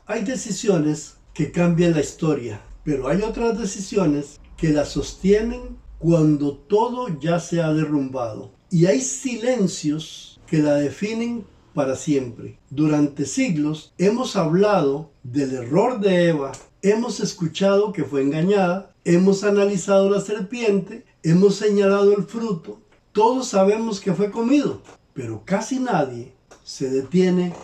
Hay decisiones que cambian la historia, pero hay otras decisiones que la sostienen cuando todo ya se ha derrumbado. Y hay silencios que la definen para siempre. Durante siglos hemos hablado del error de Eva, hemos escuchado que fue engañada, hemos analizado la serpiente, hemos señalado el fruto, todos sabemos que fue comido, pero casi nadie se detiene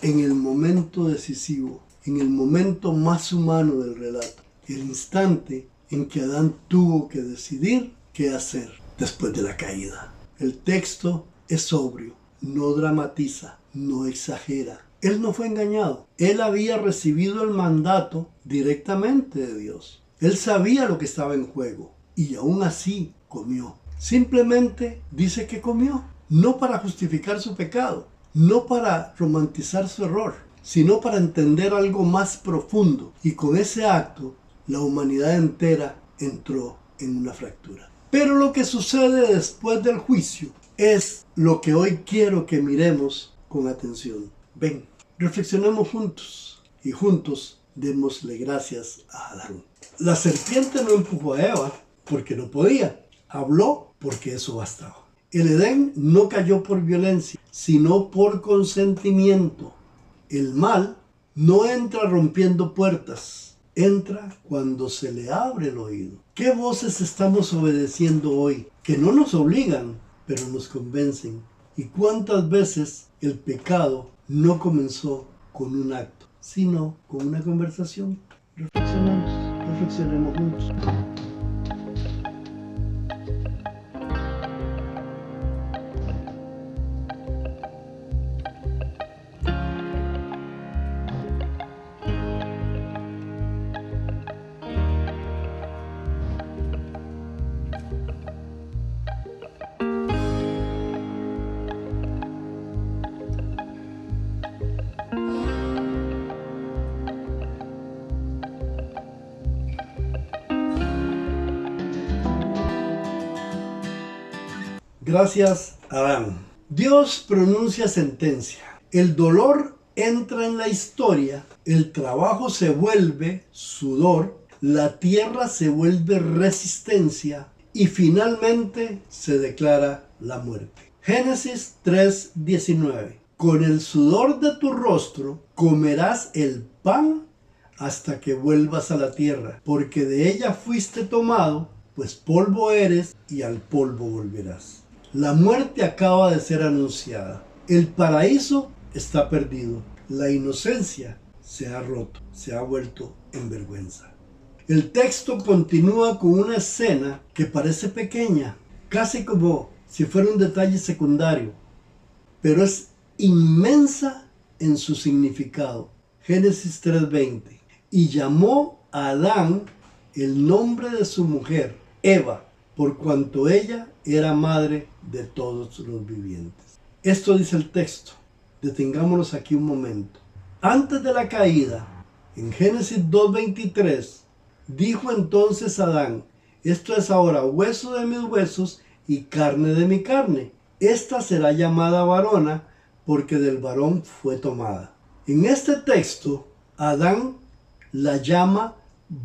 en el momento decisivo, en el momento más humano del relato, el instante en que Adán tuvo que decidir qué hacer después de la caída. El texto es sobrio, no dramatiza, no exagera. Él no fue engañado. Él había recibido el mandato directamente de Dios. Él sabía lo que estaba en juego y aún así comió. Simplemente dice que comió, no para justificar su pecado, no para romantizar su error, sino para entender algo más profundo. Y con ese acto, la humanidad entera entró en una fractura. Pero lo que sucede después del juicio es lo que hoy quiero que miremos con atención. Ven, reflexionemos juntos y juntos démosle gracias a Adán. La serpiente no empujó a Eva porque no podía. Habló porque eso bastaba. El Edén no cayó por violencia, sino por consentimiento. El mal no entra rompiendo puertas, entra cuando se le abre el oído. ¿Qué voces estamos obedeciendo hoy? Que no nos obligan, pero nos convencen. ¿Y cuántas veces el pecado no comenzó con un acto, sino con una conversación? Reflexionemos juntos. Gracias, Adán. Dios pronuncia sentencia. El dolor entra en la historia, el trabajo se vuelve sudor, la tierra se vuelve resistencia y finalmente se declara la muerte. Génesis 3:19. Con el sudor de tu rostro comerás el pan hasta que vuelvas a la tierra, porque de ella fuiste tomado, pues polvo eres y al polvo volverás. La muerte acaba de ser anunciada. El paraíso está perdido. La inocencia se ha roto, se ha vuelto en vergüenza. El texto continúa con una escena que parece pequeña, casi como si fuera un detalle secundario, pero es inmensa en su significado. Génesis 3:20. Y llamó a Adán el nombre de su mujer, Eva, por cuanto ella era madre de todos los vivientes. Esto dice el texto. Detengámonos aquí un momento. Antes de la caída, en Génesis 2:23, dijo entonces Adán: esto es ahora hueso de mis huesos y carne de mi carne. Esta será llamada varona porque del varón fue tomada. En este texto, Adán la llama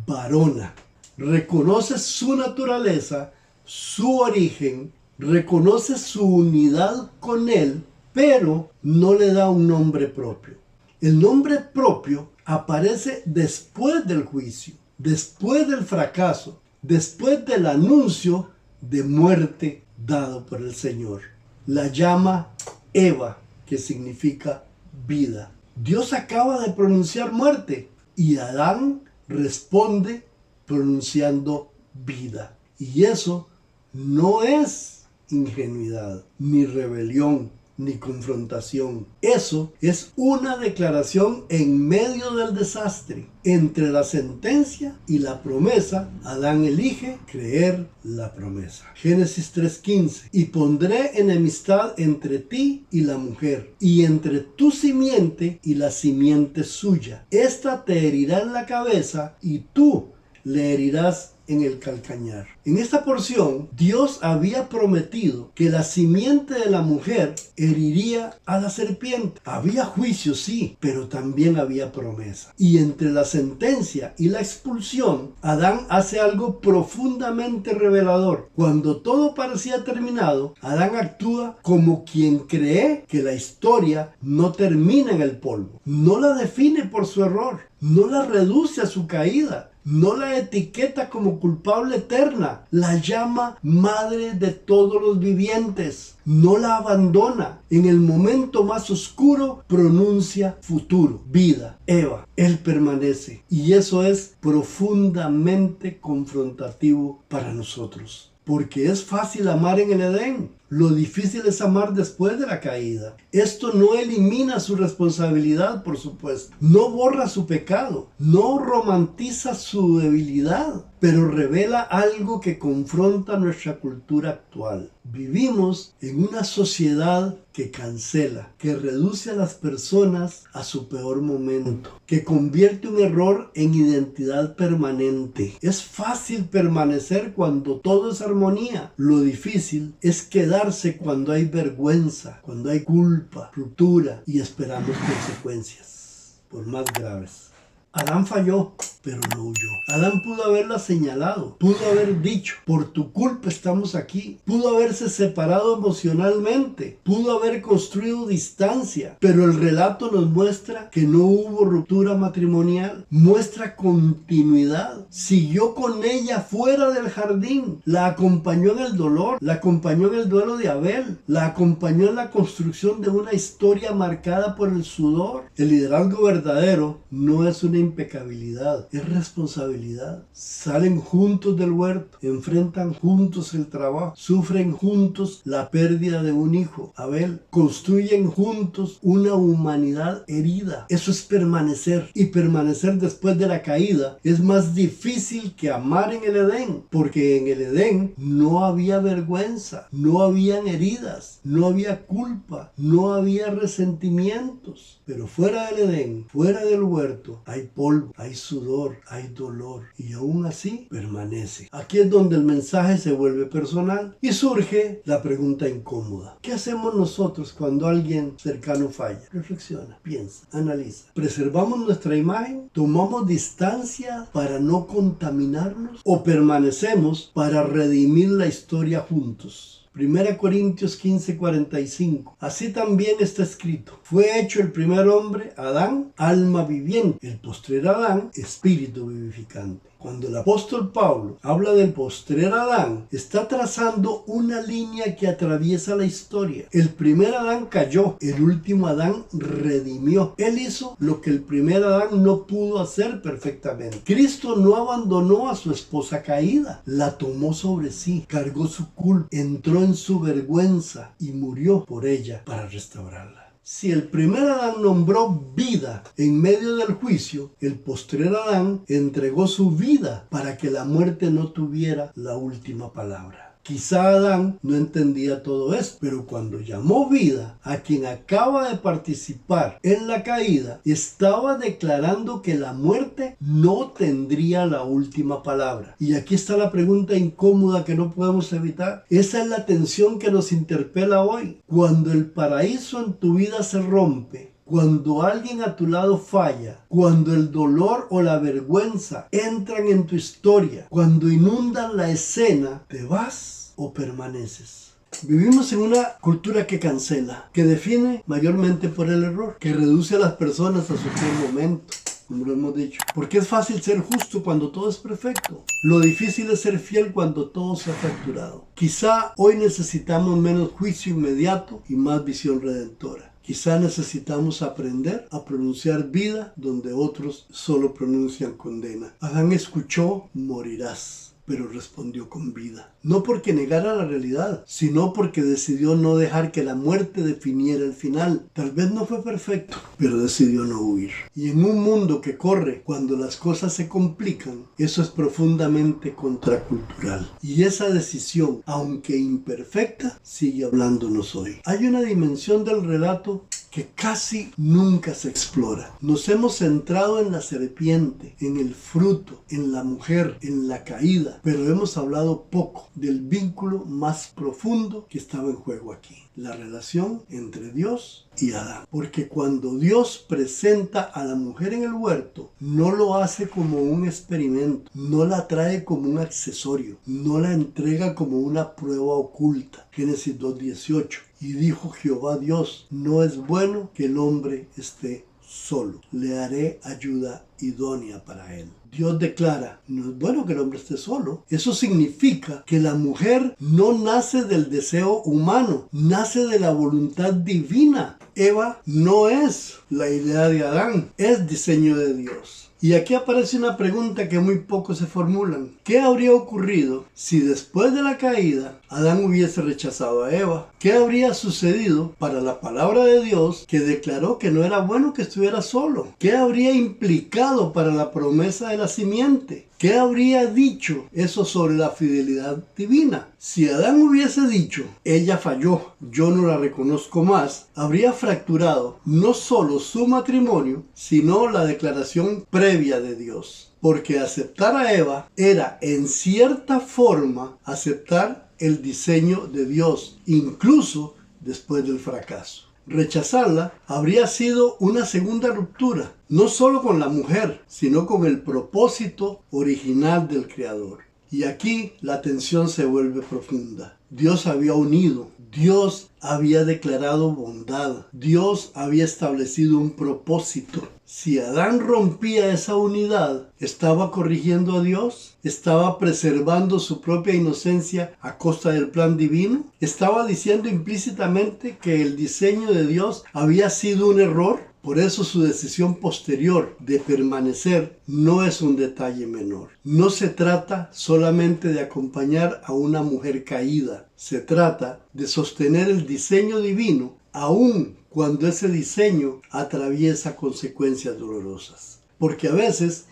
varona. Reconoce su naturaleza, su origen, reconoce su unidad con él, pero no le da un nombre propio. El nombre propio aparece después del juicio, después del fracaso, después del anuncio de muerte dado por el Señor. La llama Eva, que significa vida. Dios acaba de pronunciar muerte y Adán responde pronunciando vida. Y eso no es ingenuidad, ni rebelión, ni confrontación. Eso es una declaración en medio del desastre. Entre la sentencia y la promesa, Adán elige creer la promesa. Génesis 3:15. Y pondré enemistad entre ti y la mujer, y entre tu simiente y la simiente suya. Esta te herirá en la cabeza, y tú le herirás en el calcañar. En esta porción, Dios había prometido que la simiente de la mujer heriría a la serpiente. Había juicio, sí, pero también había promesa. Y entre la sentencia y la expulsión, Adán hace algo profundamente revelador. Cuando todo parecía terminado, Adán actúa como quien cree que la historia no termina en el polvo. No la define por su error, no la reduce a su caída, no la etiqueta como culpable eterna, la llama madre de todos los vivientes, no la abandona. En el momento más oscuro pronuncia futuro, vida, Eva. Él permanece y eso es profundamente confrontativo para nosotros. Porque es fácil amar en el Edén. Lo difícil es amar después de la caída. Esto no elimina su responsabilidad, por supuesto. No borra su pecado. No romantiza su debilidad. Pero revela algo que confronta nuestra cultura actual. Vivimos en una sociedad que cancela, que reduce a las personas a su peor momento, que convierte un error en identidad permanente. Es fácil permanecer cuando todo es armonía. Lo difícil es quedarse cuando hay vergüenza, cuando hay culpa, ruptura y esperamos consecuencias, por más graves. Adán falló, pero no huyó. Adán pudo haberla señalado, pudo haber dicho, por tu culpa estamos aquí. Pudo haberse separado emocionalmente, pudo haber construido distancia, pero el relato nos muestra que no hubo ruptura matrimonial, muestra continuidad. Siguió con ella fuera del jardín, la acompañó en el dolor, la acompañó en el duelo de Abel, la acompañó en la construcción de una historia marcada por el sudor. El liderazgo verdadero no es una impecabilidad, es responsabilidad. Salen juntos del huerto, enfrentan juntos el trabajo, sufren juntos la pérdida de un hijo, Abel, construyen juntos una humanidad herida. Eso es permanecer, y permanecer después de la caída es más difícil que amar en el Edén, porque en el Edén no había vergüenza, no habían heridas, no había culpa, no había resentimientos. Pero fuera del Edén, fuera del huerto, hay polvo, hay sudor, hay dolor, y aún así permanece. Aquí es donde el mensaje se vuelve personal y surge la pregunta incómoda. ¿Qué hacemos nosotros cuando alguien cercano falla? Reflexiona, piensa, analiza. ¿Preservamos nuestra imagen? ¿Tomamos distancia para no contaminarnos? ¿O permanecemos para redimir la historia juntos? 1 Corintios 15:45. Así también está escrito: fue hecho el primer hombre, Adán, alma viviente; el postrer Adán, espíritu vivificante. Cuando el apóstol Pablo habla del postrer Adán, está trazando una línea que atraviesa la historia. El primer Adán cayó, el último Adán redimió. Él hizo lo que el primer Adán no pudo hacer perfectamente. Cristo no abandonó a su esposa caída, la tomó sobre sí, cargó su culpa, entró en su vergüenza y murió por ella para restaurarla. Si el primer Adán nombró vida en medio del juicio, el postrer Adán entregó su vida para que la muerte no tuviera la última palabra. Quizá Adán no entendía todo esto, pero cuando llamó vida a quien acaba de participar en la caída, estaba declarando que la muerte no tendría la última palabra. Y aquí está la pregunta incómoda que no podemos evitar. Esa es la tensión que nos interpela hoy. Cuando el paraíso en tu vida se rompe, cuando alguien a tu lado falla, cuando el dolor o la vergüenza entran en tu historia, cuando inundan la escena, ¿te vas o permaneces? Vivimos en una cultura que cancela, que define mayormente por el error, que reduce a las personas a su peor momento, como lo hemos dicho. Porque es fácil ser justo cuando todo es perfecto. Lo difícil es ser fiel cuando todo se ha fracturado. Quizá hoy necesitamos menos juicio inmediato y más visión redentora. Quizá necesitamos aprender a pronunciar vida donde otros solo pronuncian condena. Adán escuchó: morirás, pero respondió con vida. No porque negara la realidad, sino porque decidió no dejar que la muerte definiera el final. Tal vez no fue perfecto, pero decidió no huir. Y en un mundo que corre cuando las cosas se complican, eso es profundamente contracultural. Y esa decisión, aunque imperfecta, sigue hablándonos hoy. Hay una dimensión del relato que casi nunca se explora. Nos hemos centrado en la serpiente, en el fruto, en la mujer, en la caída, pero hemos hablado poco del vínculo más profundo que estaba en juego aquí, la relación entre Dios y Adán. Porque cuando Dios presenta a la mujer en el huerto, no lo hace como un experimento, no la trae como un accesorio, no la entrega como una prueba oculta. Génesis 2:18. Y dijo Jehová Dios, no es bueno que el hombre esté solo, le haré ayuda idónea para él. Dios declara, no es bueno que el hombre esté solo. Eso significa que la mujer no nace del deseo humano, nace de la voluntad divina. Eva no es la idea de Adán, es diseño de Dios. Y aquí aparece una pregunta que muy pocos se formulan. ¿Qué habría ocurrido si después de la caída Adán hubiese rechazado a Eva? ¿Qué habría sucedido para la palabra de Dios que declaró que no era bueno que estuviera solo? ¿Qué habría implicado para la promesa de la simiente? ¿Qué habría dicho eso sobre la fidelidad divina? Si Adán hubiese dicho, ella falló, yo no la reconozco más, habría fracturado no solo su matrimonio, sino la declaración previa de Dios. Porque aceptar a Eva era en cierta forma aceptar el diseño de Dios, incluso después del fracaso. Rechazarla habría sido una segunda ruptura, no solo con la mujer, sino con el propósito original del Creador. Y aquí la tensión se vuelve profunda. Dios había unido, Dios había declarado bondad, Dios había establecido un propósito. Si Adán rompía esa unidad, ¿estaba corrigiendo a Dios? ¿Estaba preservando su propia inocencia a costa del plan divino? ¿Estaba diciendo implícitamente que el diseño de Dios había sido un error? Por eso su decisión posterior de permanecer no es un detalle menor. No se trata solamente de acompañar a una mujer caída. Se trata de sostener el diseño divino aun cuando ese diseño atraviesa consecuencias dolorosas. Porque a veces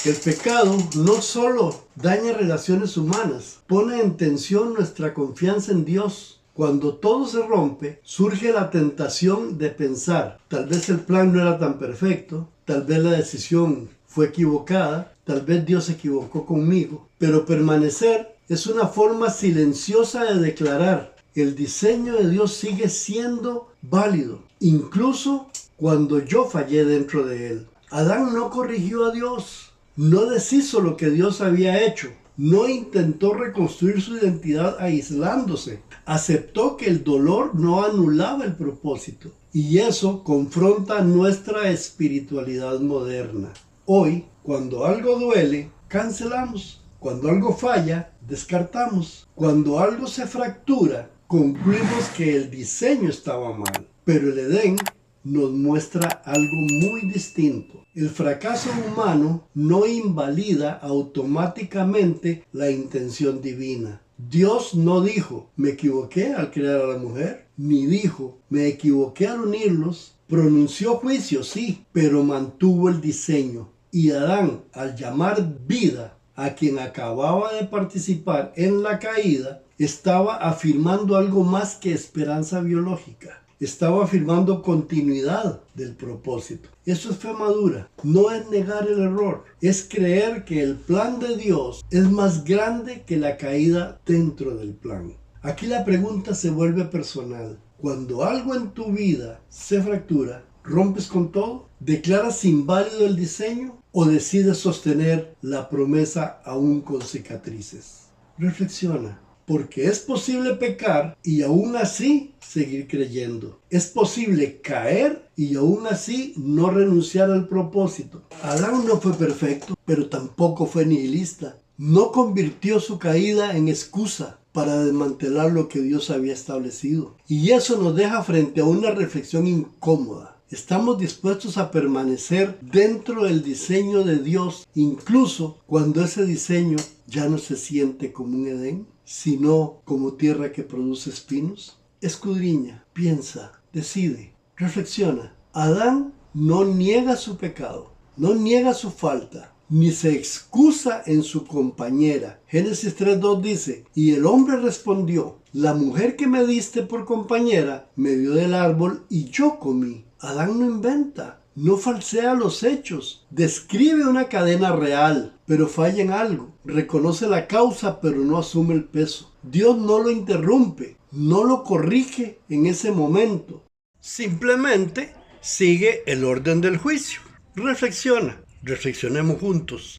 el pecado no solo daña relaciones humanas, pone en tensión nuestra confianza en Dios. Cuando todo se rompe, surge la tentación de pensar, tal vez el plan no era tan perfecto, tal vez la decisión fue equivocada, tal vez Dios se equivocó conmigo, pero permanecer es una forma silenciosa de declarar, el diseño de Dios sigue siendo válido, incluso cuando yo fallé dentro de él. Adán no corrigió a Dios, no deshizo lo que Dios había hecho. No intentó reconstruir su identidad aislándose. Aceptó que el dolor no anulaba el propósito. Y eso confronta nuestra espiritualidad moderna. Hoy, cuando algo duele, cancelamos. Cuando algo falla, descartamos. Cuando algo se fractura, concluimos que el diseño estaba mal. Pero el Edén nos muestra algo muy distinto. El fracaso humano no invalida automáticamente la intención divina. Dios no dijo, me equivoqué al crear a la mujer, ni dijo, me equivoqué al unirlos. Pronunció juicio, sí, pero mantuvo el diseño. Y Adán, al llamar vida a quien acababa de participar en la caída, estaba afirmando algo más que esperanza biológica. Estaba afirmando continuidad del propósito. Eso es fe madura. No es negar el error. Es creer que el plan de Dios es más grande que la caída dentro del plan. Aquí la pregunta se vuelve personal. Cuando algo en tu vida se fractura, ¿rompes con todo? ¿Declaras inválido el diseño? ¿O decides sostener la promesa aún con cicatrices? Reflexiona. Porque es posible pecar y aún así seguir creyendo. Es posible caer y aún así no renunciar al propósito. Adán no fue perfecto, pero tampoco fue nihilista. No convirtió su caída en excusa para desmantelar lo que Dios había establecido. Y eso nos deja frente a una reflexión incómoda. ¿Estamos dispuestos a permanecer dentro del diseño de Dios, incluso cuando ese diseño ya no se siente como un Edén, sino como tierra que produce espinos? Escudriña, piensa, decide, reflexiona. Adán no niega su pecado, no niega su falta, ni se excusa en su compañera. Génesis 3:2 dice, y el hombre respondió, La mujer que me diste por compañera me dio del árbol y yo comí. Adán no inventa, no falsea los hechos, describe una cadena real, pero falla en algo. Reconoce la causa, pero no asume el peso. Dios no lo interrumpe, no lo corrige en ese momento. Simplemente sigue el orden del juicio. Reflexionemos juntos.